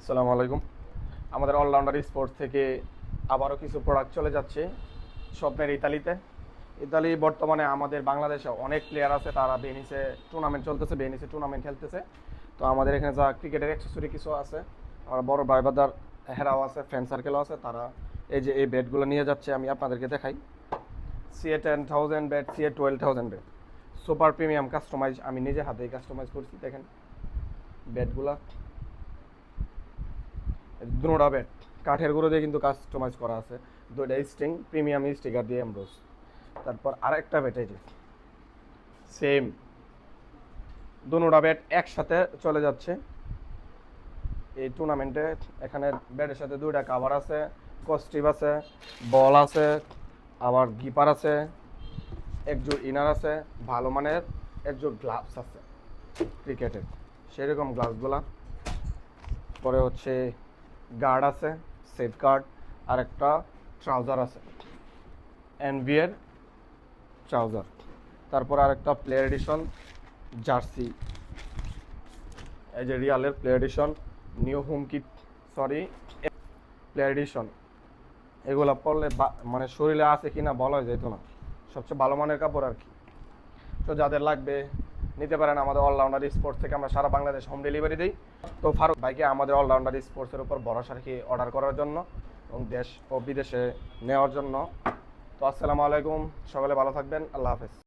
আসসালামু আলাইকুম। আমাদের অলরাউন্ডার স্পোর্টস থেকে আবারও কিছু প্রোডাক্ট চলে যাচ্ছে স্বপ্নের ইতালিতে। ইতালি বর্তমানে আমাদের বাংলাদেশে অনেক প্লেয়ার আছে, তারা বেনিসে টুর্নামেন্ট চলতেছে, বেনিসে টুর্নামেন্ট খেলতেছে। তো আমাদের এখানে যা ক্রিকেটের অ্যাক্সেসরি কিছু আছে, আমার বড় ভাই বাদার হেরাও আছে, ফ্রেন্ড সার্কেলও আছে, তারা এই যে এই ব্যাটগুলো নিয়ে যাচ্ছে। আমি আপনাদেরকে দেখাই। CA 10,000 bat, CA 12,000 bat, super premium customize, আমি নিজে হাতেই কাস্টমাইজ করছি। দেখেন ব্যাটগুলা, দুটা ব্যাট কাঠের গুঁড়ো দিয়ে কিন্তু কাস্টমাইজ করা আছে। দুইটা স্টিং প্রিমিয়াম স্টিকার দিয়ে এমব্রোস। তারপর আরেকটা ব্যাট, এই যে সেম দুটা ব্যাট একসাথে চলে যাচ্ছে এই টুর্নামেন্টে। এখানে ব্যাটের সাথে দুইটা কাভার আছে, কস্টিভ আছে, বল আছে, আবার গিপার আছে, একজোড় ইনার আছে, ভালো মানের একজোড় গ্লাভস আছে ক্রিকেটের, সেরকম গ্লাভসগুলা। পরে হচ্ছে গার্ড আছে, সেফ গার্ড, আর একটা ট্রাউজার আছে, এনভিএর ট্রাউজার। তারপর আরেকটা প্লেয়ার এডিশন জার্সি, এই যে রিয়ালের player addition, new home kit, sorry player addition. এগুলো পরলে মানে শরীরে আছে কিনা বলা যেত না, সবচেয়ে ভালো মানের কাপড় আর কি। তো যাদের লাগবে নিতে পারেন আমাদের অলরাউন্ডার স্পোর্টস থেকে। আমরা সারা বাংলাদেশ হোম ডেলিভারি দিই। তো ফারুক ভাইকে আমাদের অলরাউন্ডার স্পোর্টসের উপর ভরসা রেখে অর্ডার করার জন্য এবং দেশ ও বিদেশে নেওয়ার জন্য। তো আসসালামু আলাইকুম, সকলে ভালো থাকবেন, আল্লাহ হাফেজ।